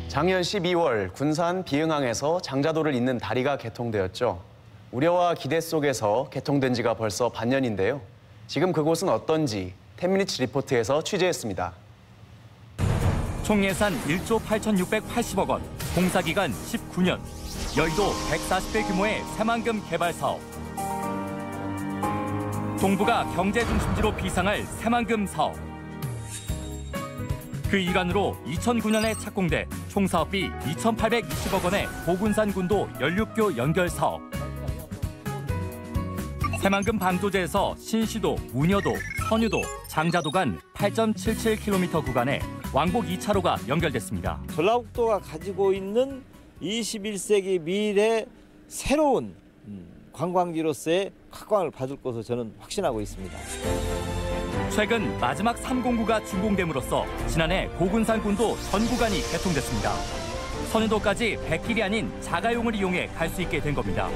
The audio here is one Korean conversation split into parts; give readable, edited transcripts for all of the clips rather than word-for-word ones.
작년 12월 군산 비흥항에서 장자도를 잇는 다리가 개통되었죠. 우려와 기대 속에서 개통된 지가 벌써 반년인데요. 지금 그곳은 어떤지 10미니츠 리포트에서 취재했습니다. 총 예산 1조 8,680억 원, 공사기간 19년, 여의도 140대 규모의 새만금 개발 사업. 동부가 경제 중심지로 비상할 새만금 사업. 그 일환으로 2009년에 착공돼 총 사업비 2,820억 원의 고군산 군도 연륙교 연결 사업. 새만금 방조제에서 신시도, 무녀도, 선유도, 장자도 간 8.77km 구간에 왕복 2차로가 연결됐습니다. 전라북도가 가지고 있는 21세기 미래 새로운 관광지로서의 각광을 받을 것으로 저는 확신하고 있습니다. 최근 마지막 3공구가 준공됨으로써 지난해 고군산 군도 전 구간이 개통됐습니다. 선유도까지 100길이 아닌 자가용을 이용해 갈 수 있게 된 겁니다.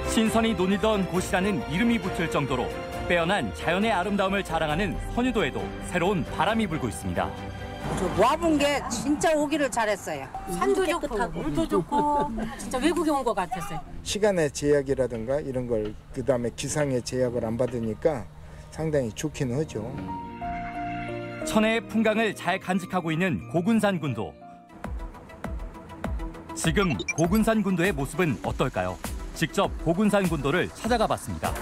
신선이 논이던 곳이라는 이름이 붙을 정도로 빼어난 자연의 아름다움을 자랑하는 선유도에도 새로운 바람이 불고 있습니다. 와본 게 진짜 오기를 잘했어요. 산도 좋고 물도 좋고 진짜 외국에 온 것 같았어요. 시간의 제약이라든가 이런 걸 그다음에 기상의 제약을 안 받으니까 상당히 좋긴 하죠. 천혜의 풍광을 잘 간직하고 있는 고군산 군도. 지금 고군산 군도의 모습은 어떨까요? 직접 고군산 군도를 찾아가 봤습니다.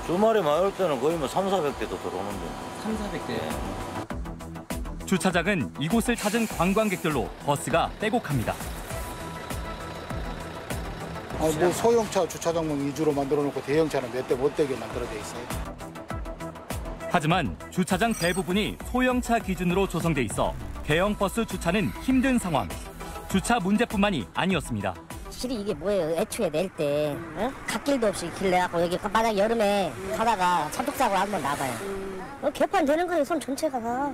주말에 마을 때는 거의 3,400대도 들어오는데. 3,400대. 주차장은 이곳을 찾은 관광객들로 버스가 빼곡합니다. 뭐 소형차 주차장만 위주로 만들어 놓고 대형차는 몇 대 못 되게 만들어 돼 있어요. 하지만 주차장 대부분이 소형차 기준으로 조성돼 있어 대형 버스 주차는 힘든 상황. 주차 문제뿐만이 아니었습니다. 실이 이게 뭐예요? 애초에 낼 때 갓길도 없이 길 내갖고 여기 만약 여름에 가다가 차독사고 한번 나가요. 개판되는 거예요, 손 전체가 다.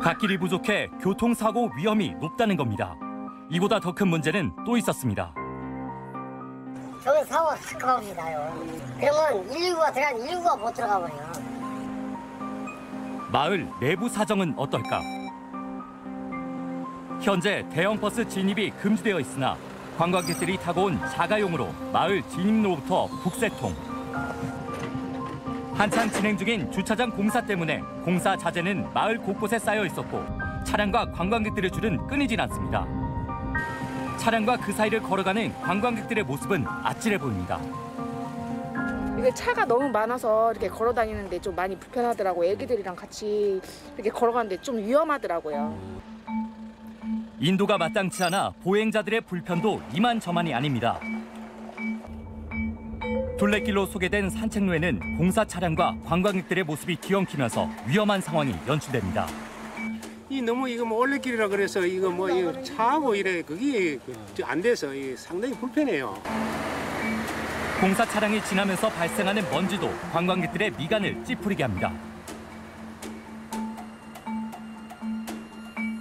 갓길이 부족해 교통사고 위험이 높다는 겁니다. 이보다 더 큰 문제는 또 있었습니다. 저기 사고가 가끔씩 나요. 그러면 119가 들어가면 119가 못 들어가 버려요. 마을 내부 사정은 어떨까? 현재 대형 버스 진입이 금지되어 있으나 관광객들이 타고 온 자가용으로 마을 진입로부터 북새통. 한창 진행 중인 주차장 공사 때문에 공사 자재는 마을 곳곳에 쌓여 있었고 차량과 관광객들의 줄은 끊이질 않습니다. 차량과 그 사이를 걸어가는 관광객들의 모습은 아찔해 보입니다. 이게 차가 너무 많아서 이렇게 걸어 다니는데 좀 많이 불편하더라고요. 애기들이랑 같이 이렇게 걸어가는데 좀 위험하더라고요. 인도가 마땅치 않아 보행자들의 불편도 이만저만이 아닙니다. 둘레길로 소개된 산책로에는 공사 차량과 관광객들의 모습이 뒤엉키면서 위험한 상황이 연출됩니다. 너무 이거 뭐 올레길이라 그래서 이거 뭐 차하고 이래 그게 안 돼서 상당히 불편해요. 공사 차량이 지나면서 발생하는 먼지도 관광객들의 미간을 찌푸리게 합니다.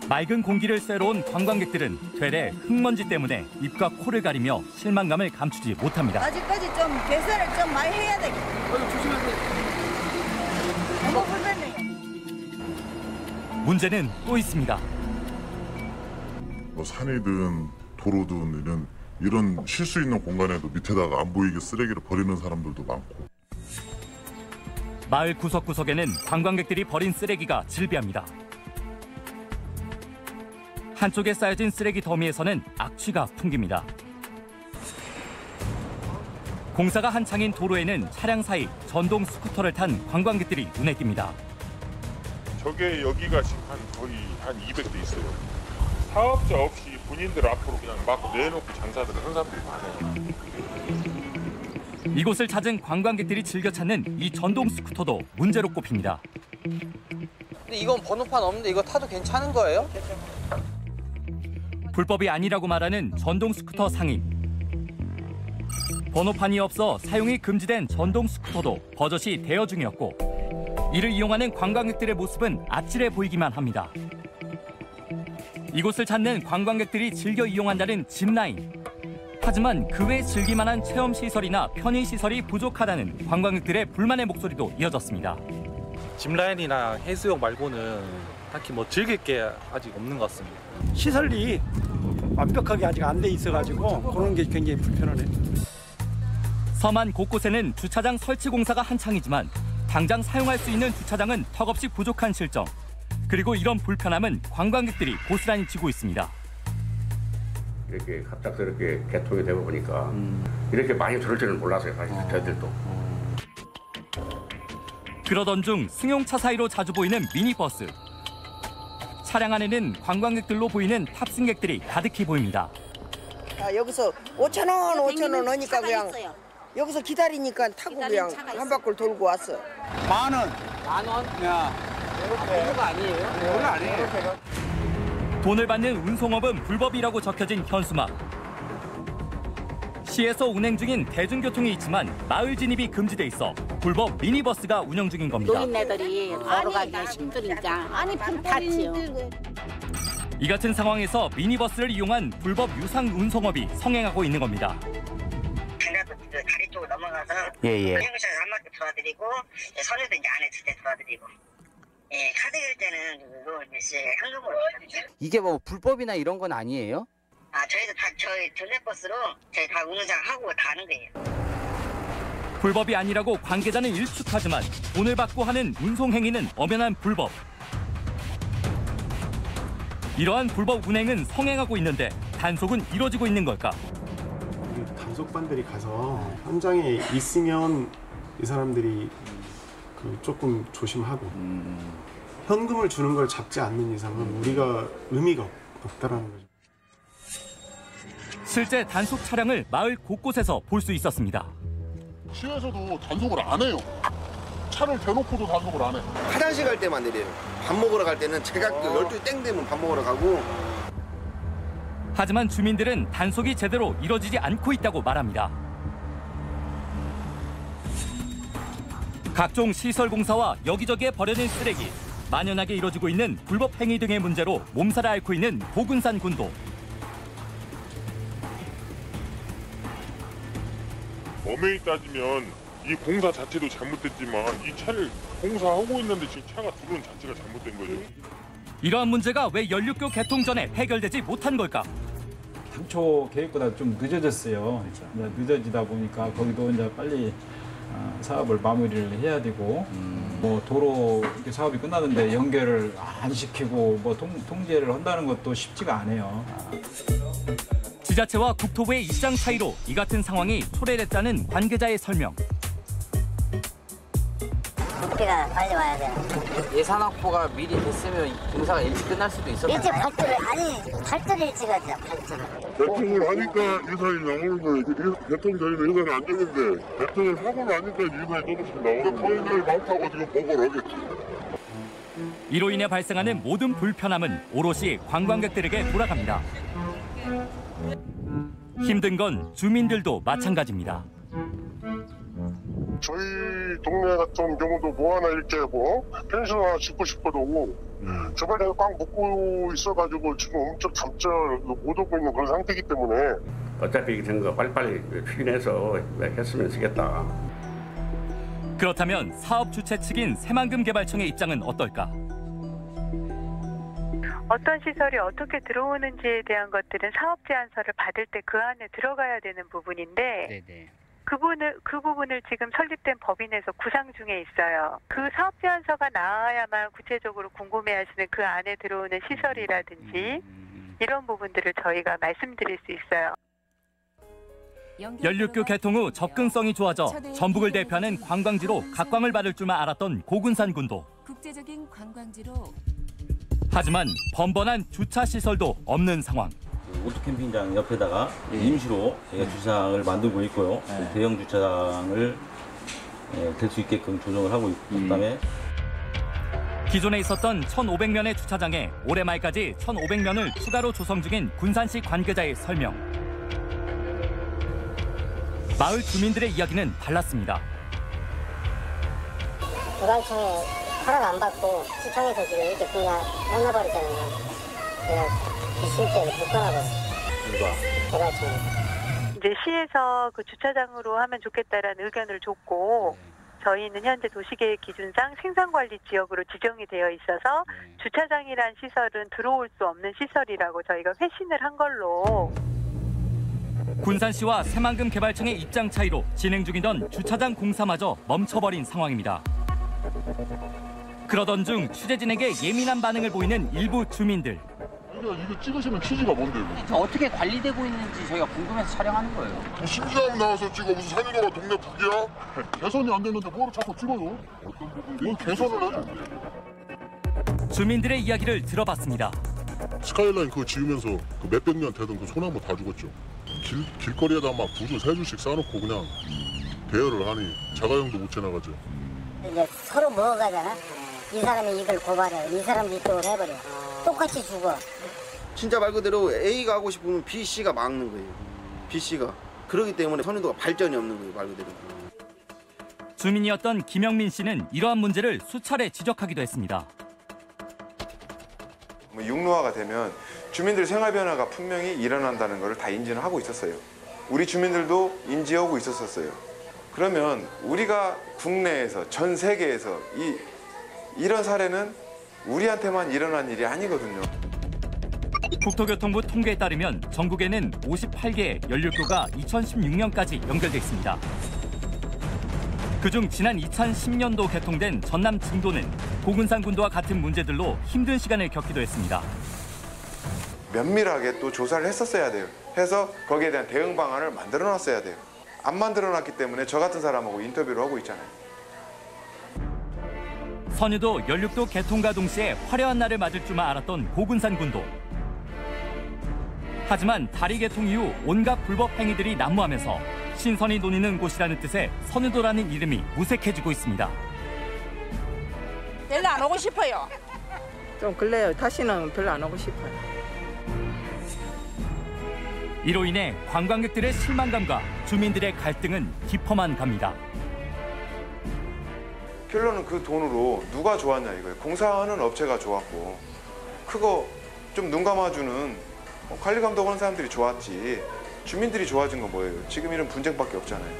맑은 공기를 쐬러 온 관광객들은 되레 흙먼지 때문에 입과 코를 가리며 실망감을 감추지 못합니다. 아직까지 좀 개선을 좀 많이 해야 되겠다. 조심하세요. 너무 불편해요. 문제는 또 있습니다. 산이든 도로든 이런 쉴 수 있는 공간에도 밑에다가 안 보이게 쓰레기를 버리는 사람들도 많고. 마을 구석구석에는 관광객들이 버린 쓰레기가 즐비합니다. 한쪽에 쌓여진 쓰레기 더미에서는 악취가 풍깁니다. 공사가 한창인 도로에는 차량 사이 전동 스쿠터를 탄 관광객들이 눈에 띕니다. 저게 여기가 지금 거의 한 200대 있어요. 사업자 없이 본인들 앞으로 그냥 막 내놓고 장사들을 하는 사람들이 많아요. 이곳을 찾은 관광객들이 즐겨 찾는 이 전동 스쿠터도 문제로 꼽힙니다. 근데 이건 번호판 없는데 이거 타도 괜찮은 거예요? 불법이 아니라고 말하는 전동 스쿠터 상인. 번호판이 없어 사용이 금지된 전동 스쿠터도 버젓이 대여 중이었고 이를 이용하는 관광객들의 모습은 아찔해 보이기만 합니다. 이곳을 찾는 관광객들이 즐겨 이용한다는 짚라인. 하지만 그 외 즐길만한 체험시설이나 편의시설이 부족하다는 관광객들의 불만의 목소리도 이어졌습니다. 짚라인이나 해수욕 말고는 딱히 뭐 즐길 게 아직 없는 것 같습니다. 시설이 완벽하게 아직 안 돼 있어가지고 그런 게 굉장히 불편하네요. 섬안 곳곳에는 주차장 설치 공사가 한창이지만 당장 사용할 수 있는 주차장은 턱없이 부족한 실정. 그리고 이런 불편함은 관광객들이 고스란히 지고 있습니다. 이렇게 갑작스럽게 개통이 되고 보니까 이렇게 많이 들을 줄은 몰랐어요. 사실 저희들도. 그러던 중 승용차 사이로 자주 보이는 미니버스. 차량 안에는 관광객들로 보이는 탑승객들이 가득히 보입니다. 여기서 5,000원 하니까 그냥 여기서 기다리니까 타고 그냥 한 바퀴 돌고 왔어. 10,000원. 10,000원? 야, 별거 아니에요? 별거 아니에요. 돈을 받는 운송업은 불법이라고 적혀진 현수막. 시에서 운행 중인 대중교통이 있지만 마을 진입이 금지돼 있어 불법 미니버스가 운영 중인 겁니다. 노인네들이 걸어가기가 힘드니까 탔지요. 이 같은 상황에서 미니버스를 이용한 불법 유상 운송업이 성행하고 있는 겁니다. 다리 쪽으로 넘어가서 예. 승용차에서 한 바퀴 도와드리고 선에도 이제 안에 두 대 도와드리고 카드 결제는 이제 현금으로 받거든요. 이게 뭐 불법이나 이런 건 아니에요? 저희도 다 저희 전net버스로 저희 다 운영장 하고 다 하는 거예요. 불법이 아니라고 관계자는 일축하지만 돈을 받고 하는 운송 행위는 엄연한 불법. 이러한 불법 운행은 성행하고 있는데 단속은 이루어지고 있는 걸까? 단속반들이 가서 현장에 있으면 이 사람들이 조금 조심하고 현금을 주는 걸 잡지 않는 이상은 우리가 의미가 없다라는 거죠. 실제 단속 차량을 마을 곳곳에서 볼 수 있었습니다. 시에서도 단속을 안 해요. 차를 대놓고도 단속을 안 해. 화장실 갈 때만 내려요. 밥 먹으러 갈 때는 제가 12시 땡 되면 밥 먹으러 가고. 하지만 주민들은 단속이 제대로 이뤄지지 않고 있다고 말합니다. 각종 시설 공사와 여기저기에 버려진 쓰레기, 만연하게 이뤄지고 있는 불법 행위 등의 문제로 몸살을 앓고 있는 고군산 군도. 엄연히 따지면 이 공사 자체도 잘못됐지만 이 차를 공사하고 있는데 지금 차가 들어오는 자체가 잘못된 거죠. 이러한 문제가 왜 연륙교 개통 전에 해결되지 못한 걸까? 당초 계획보다 좀 늦어졌어요. 이제 늦어지다 보니까 거기도 이제 빨리 사업을 마무리를 해야 되고 뭐 도로 사업이 끝나는데 연결을 안 시키고 뭐 통제를 한다는 것도 쉽지가 않아요. 지자체와 국토부의 입장 차이로 이 같은 상황이 초래됐다는 관계자의 설명. 국비가 빨리 와야 돼요. 예산 확보가 미리 됐으면 공사가 일찍 끝날 수도 있었는데. 일찍 발주를 일찍 하죠. 발주를. 개통을 하니까 예산이 나오는 거예요. 개통 전에는 예산이 안 되는데 개통을 하고 나니까 예산이 조금씩 나오는 거예요. 토요일 많다고 지금 보고를 하겠지. 이로 인해 발생하는 모든 불편함은 오롯이 관광객들에게 돌아갑니다. 힘든 건 주민들도 마찬가지입니다. 저희 동네 같은 경우도 뭐 하나 이렇게 펜션 하나 짓고 싶어도 주변에 꽉 묶고 있어가지고 지금 엄청 잡자 못 오고 있는 그런 상태이기 때문에 어차피 이게 된 거 빨리빨리 추진해서 했으면 쓰겠다. 그렇다면 사업 주최 측인 새만금개발청의 입장은 어떨까? 어떤 시설이 어떻게 들어오는지에 대한 것들은 사업 제안서를 받을 때 그 안에 들어가야 되는 부분인데 그 부분을 지금 설립된 법인에서 구상 중에 있어요. 그 사업 제안서가 나와야만 구체적으로 궁금해하시는 그 안에 들어오는 시설이라든지 이런 부분들을 저희가 말씀드릴 수 있어요. 연륙교 개통 후 접근성이 좋아져 전북을 대표하는 관광지로 각광을 받을 줄만 알았던 고군산 군도. 국제적인 관광지로. 하지만 번번한 주차 시설도 없는 상황. 오토 캠핑장 옆에다가 임시로 저희가 주차장을 만들고 있고요. 대형 주차장을 될 수 있게끔 조정을 하고 있고 그다음에 기존에 있었던 1,500면의 주차장에 올해 말까지 1,500면을 추가로 조성 중인 군산시 관계자의 설명. 마을 주민들의 이야기는 달랐습니다. 개발청에 허락 안 받고 시청에서 지금 이렇게 그냥 해놔버리잖아요. 그냥 실제로 불편하고 개발청에. 이제 시에서 그 주차장으로 하면 좋겠다라는 의견을 줬고 저희는 현재 도시계획 기준상 생산관리 지역으로 지정이 되어 있어서 주차장이란 시설은 들어올 수 없는 시설이라고 저희가 회신을 한 걸로. 군산시와 새만금 개발청의 입장 차이로 진행 중이던 주차장 공사마저 멈춰버린 상황입니다. 그러던 중 취재진에게 예민한 반응을 보이는 일부 주민들. 이거 찍으시는 취지가 뭔데 이거? 어떻게 관리되고 있는지 저희가 궁금해서 촬영하는 거예요. 심지어 나와서 찍어 무슨 산이도가 동네 북이야? 개선이 안 됐는데 뭐를 자꾸 찍어요? 이거 개선을 해. 주민들의 이야기를 들어봤습니다. 스카이라인 그거 지으면서 그 몇백 년 되던 그 소나무 다 죽었죠. 길거리에다 막 부주 세 줄씩 쌓아놓고 그냥 대여를 하니 자가용도 못 지나가죠. 이제 서로 모아가잖아. 이 사람이 이걸 고발해, 이 사람이 이쪽을 해버려. 똑같이 죽어. 진짜 말 그대로 A가 하고 싶으면 B, C가 막는 거예요. B, C가. 그렇기 때문에 선유도가 발전이 없는 거예요, 말 그대로. 주민이었던 김영민 씨는 이러한 문제를 수차례 지적하기도 했습니다. 육로화가 되면 주민들 생활 변화가 분명히 일어난다는 것을 다 인지는 하고 있었어요. 우리 주민들도 인지하고 있었어요. 그러면 우리가 국내에서 전 세계에서 이런 사례는 우리한테만 일어난 일이 아니거든요. 국토교통부 통계에 따르면 전국에는 58개의 연료교가 2016년까지 연결돼 있습니다. 그중 지난 2010년도 개통된 전남 증도는 고군산군도와 같은 문제들로 힘든 시간을 겪기도 했습니다. 면밀하게 또 조사를 했었어야 돼요. 해서 거기에 대한 대응 방안을 만들어 놨어야 돼요. 안 만들어 놨기 때문에 저 같은 사람하고 인터뷰를 하고 있잖아요. 선유도 연륙도 개통과 동시에 화려한 날을 맞을 줄만 알았던 고군산군도. 하지만 다리 개통 이후 온갖 불법 행위들이 난무하면서 신선이 논의는 곳이라는 뜻의 선유도라는 이름이 무색해지고 있습니다. 별로 안 오고 싶어요. 좀 그래요. 다시는 별로 안 오고 싶어요. 이로 인해 관광객들의 실망감과 주민들의 갈등은 깊어만 갑니다. 결론은 그 돈으로 누가 좋았냐 이거예요. 공사하는 업체가 좋았고 그거 좀 눈 감아주는 관리 감독하는 사람들이 좋았지 주민들이 좋아진 건 뭐예요? 지금 이런 분쟁밖에 없잖아요.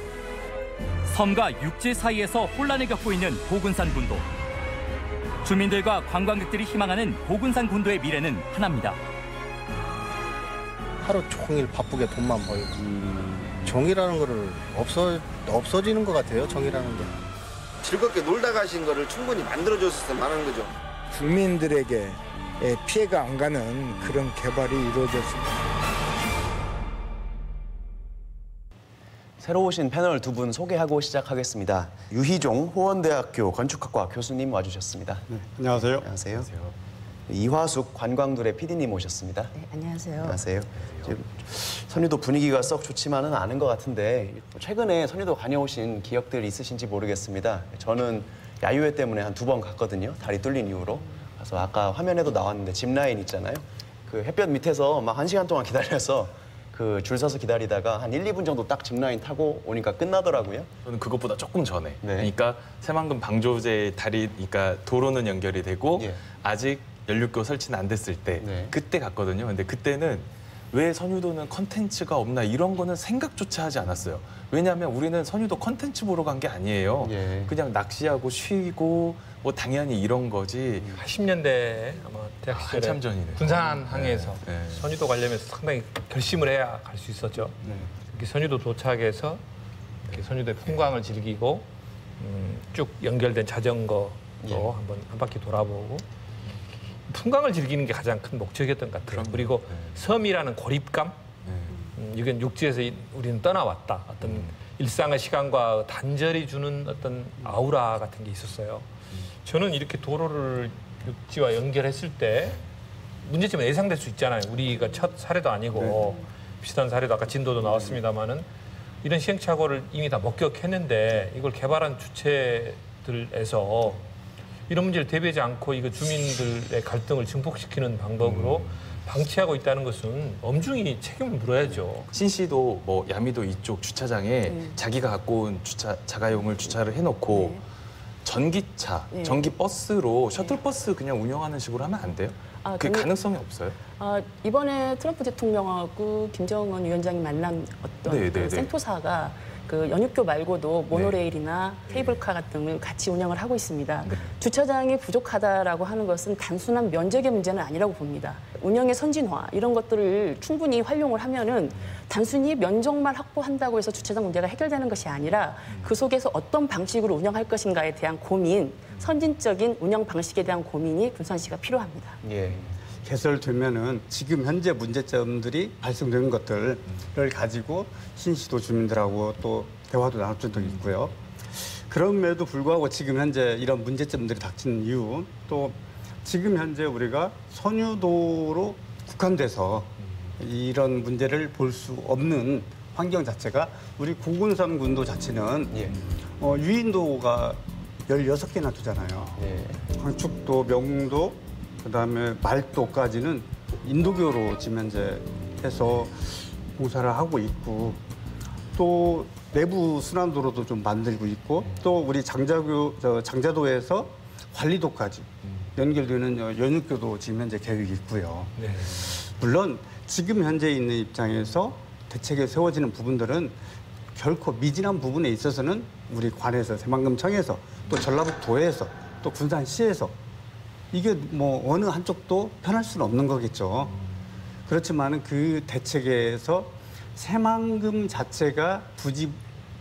섬과 육지 사이에서 혼란을 겪고 있는 고군산군도. 주민들과 관광객들이 희망하는 고군산군도의 미래는 하나입니다. 하루 종일 바쁘게 돈만 벌고 정이라는 거를 없어지는 것 같아요. 정이라는 게. 즐겁게 놀다 가신 거를 충분히 만들어줬을 때 많은 거죠. 국민들에게 피해가 안 가는 그런 개발이 이루어졌습니다. 새로 오신 패널 두 분 소개하고 시작하겠습니다. 유희종 호원대학교 건축학과 교수님 와주셨습니다. 네, 안녕하세요. 안녕하세요. 이화숙 관광둘의 PD님 오셨습니다. 네, 안녕하세요. 안녕하세요. 지금 선유도 분위기가 썩 좋지만은 않은 것 같은데 최근에 선유도 다녀오신 기억들 있으신지 모르겠습니다. 저는 야유회 때문에 한 2번 갔거든요. 다리 뚫린 이후로. 그래서 아까 화면에도 나왔는데 짚라인 있잖아요. 그 햇볕 밑에서 막 1시간 동안 기다려서 그 줄 서서 기다리다가 한 1, 2분 정도 딱 짚라인 타고 오니까 끝나더라고요. 저는 그것보다 조금 전에. 네. 그러니까 새만금 방조제 다리, 그러니까 도로는 연결이 되고 아직 연륙교 설치는 안 됐을 때 그때 갔거든요. 근데 그때는 왜 선유도는 컨텐츠가 없나 이런 거는 생각조차 하지 않았어요. 왜냐하면 우리는 선유도 컨텐츠 보러 간 게 아니에요. 그냥 낚시하고 쉬고 뭐 당연히 이런 거지. 80년대 아마 대학 시절에 한참 전이네. 군산항에서 선유도 가려면 상당히 결심을 해야 갈 수 있었죠. 이렇게 선유도 도착해서 이렇게 선유도의 풍광을 즐기고 쭉 연결된 자전거로 한번 한 바퀴 돌아보고 풍광을 즐기는 게 가장 큰 목적이었던 것 같아요. 그리고 섬이라는 고립감, 이건 육지에서 우리는 떠나왔다. 어떤 일상의 시간과 단절이 주는 어떤 아우라 같은 게 있었어요. 저는 이렇게 도로를 육지와 연결했을 때 문제점은 예상될 수 있잖아요. 우리가 첫 사례도 아니고 비슷한 사례도 아까 진도도 나왔습니다마는 이런 시행착오를 이미 다 목격했는데 이걸 개발한 주체들에서 이런 문제를 대비하지 않고 이거 주민들의 갈등을 증폭시키는 방법으로 방치하고 있다는 것은 엄중히 책임을 물어야죠. 신시도 뭐 야미도 이쪽 주차장에 자기가 갖고 온 자가용을 주차를 해놓고 전기차, 전기버스로 셔틀버스 그냥 운영하는 식으로 하면 안 돼요? 그 가능성이 없어요? 이번에 트럼프 대통령하고 김정은 위원장이 만난 어떤 그 센토사가 그 연육교 말고도 모노레일이나 케이블카 등을 같이 운영을 하고 있습니다. 주차장이 부족하다라고 하는 것은 단순한 면적의 문제는 아니라고 봅니다. 운영의 선진화 이런 것들을 충분히 활용을 하면은 단순히 면적만 확보한다고 해서 주차장 문제가 해결되는 것이 아니라 그 속에서 어떤 방식으로 운영할 것인가에 대한 고민, 선진적인 운영 방식에 대한 고민이 군산시가 필요합니다. 예. 개설되면은 지금 현재 문제점들이 발생되는 것들을 가지고 신시도 주민들하고 또 대화도 나눌 적도 있고요. 그럼에도 불구하고 지금 현재 이런 문제점들이 닥친 이유, 또 지금 현재 우리가 선유도로 국한돼서 이런 문제를 볼 수 없는 환경 자체가 우리 고군산 군도 자체는 유인도가 16개나 두잖아요. 광축도, 명도, 그다음에 말도까지는 인도교로 지금 현재 해서 공사를 하고 있고, 또 내부 순환도로도 좀 만들고 있고, 또 우리 장자도에서 관리도까지 연결되는 연육교도 지금 현재 계획이 있고요. 물론 지금 현재 있는 입장에서 대책에 세워지는 부분들은 결코 미진한 부분에 있어서는 우리 관에서, 새만금청에서, 또 전라북도에서, 또 군산시에서 이게 뭐 어느 한쪽도 편할 수는 없는 거겠죠. 그렇지만은 그 대책에서 새만금 자체가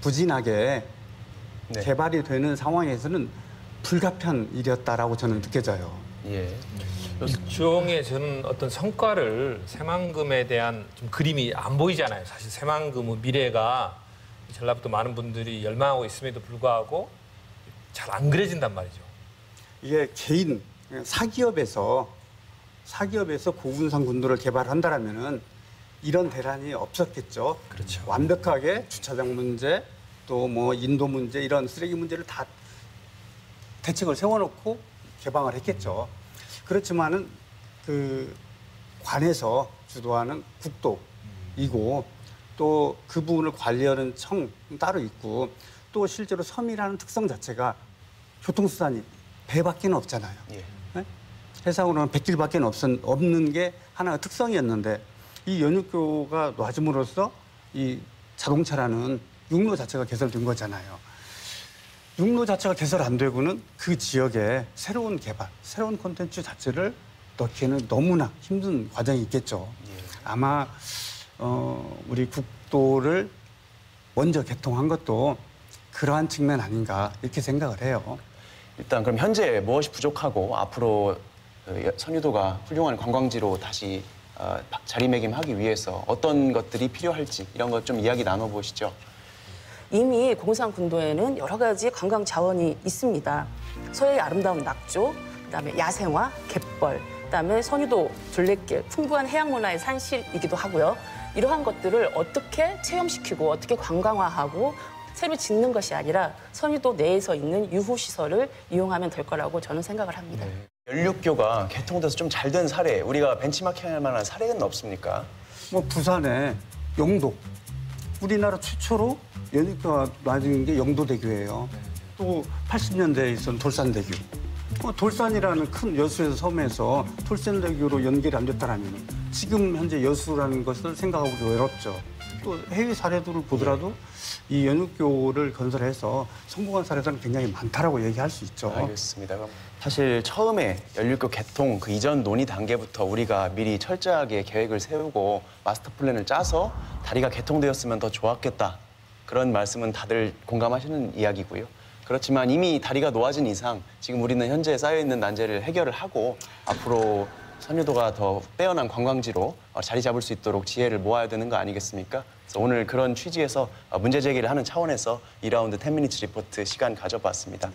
부진하게 개발이 되는 상황에서는 불가피한 일이었다라고 저는 느껴져요. 일종의 저는 어떤 성과를 새만금에 대한 좀 그림이 안 보이잖아요. 사실 새만금의 미래가 전라북도 많은 분들이 열망하고 있음에도 불구하고 잘 안 그려진단 말이죠. 이게 개인 사기업에서 고군산 군도를 개발한다라면은 이런 대란이 없었겠죠. 그렇죠. 완벽하게 주차장 문제, 또 뭐 인도 문제, 이런 쓰레기 문제를 다 대책을 세워놓고 개방을 했겠죠. 그렇지만은 그 관에서 주도하는 국도이고, 또 그 부분을 관리하는 청 따로 있고, 또 실제로 섬이라는 특성 자체가 교통수단이 배밖에 없잖아요. 해상으로는 100길밖에 없는 게 하나의 특성이었는데, 이 연육교가 놔줌으로써 이 자동차라는 육로 자체가 개설된 거잖아요. 육로 자체가 개설 안 되고는 그 지역에 새로운 개발, 새로운 콘텐츠 자체를 넣기에는 너무나 힘든 과정이 있겠죠. 아마 우리 국도를 먼저 개통한 것도 그러한 측면 아닌가 이렇게 생각을 해요. 일단 그럼 현재 무엇이 부족하고 앞으로 선유도가 훌륭한 관광지로 다시 자리매김하기 위해서 어떤 것들이 필요할지 이런 것 좀 이야기 나눠보시죠. 이미 고군산 군도에는 여러 가지 관광 자원이 있습니다. 서해의 아름다운 낙조, 그다음에 야생화, 갯벌, 그다음에 선유도 둘레길, 풍부한 해양 문화의 산실이기도 하고요. 이러한 것들을 어떻게 체험시키고 어떻게 관광화하고 새로 짓는 것이 아니라 선유도 내에서 있는 유후 시설을 이용하면 될 거라고 저는 생각을 합니다. 연육교가 개통돼서 좀 잘 된 사례, 우리가 벤치마킹할 만한 사례는 없습니까? 뭐 부산에 영도, 우리나라 최초로 연육교가 놔진 게 영도대교예요. 또 80년대에 있었던 돌산대교. 돌산이라는 큰 여수에서 섬에서 돌산대교로 연결이 안 됐다라면 지금 현재 여수라는 것을 생각하기도 어렵죠. 또 해외 사례들을 보더라도 이 연육교를 건설해서 성공한 사례들은 굉장히 많다라고 얘기할 수 있죠. 알겠습니다. 그럼 사실 처음에 연육교 개통 그 이전 논의 단계부터 우리가 미리 철저하게 계획을 세우고 마스터 플랜을 짜서 다리가 개통되었으면 더 좋았겠다. 그런 말씀은 다들 공감하시는 이야기고요. 그렇지만 이미 다리가 놓아진 이상 지금 우리는 현재 쌓여있는 난제를 해결을 하고 앞으로 선유도가 더 빼어난 관광지로 자리 잡을 수 있도록 지혜를 모아야 되는 거 아니겠습니까? 그래서 오늘 그런 취지에서 문제 제기를 하는 차원에서 2라운드 10미니츠 리포트 시간 가져봤습니다.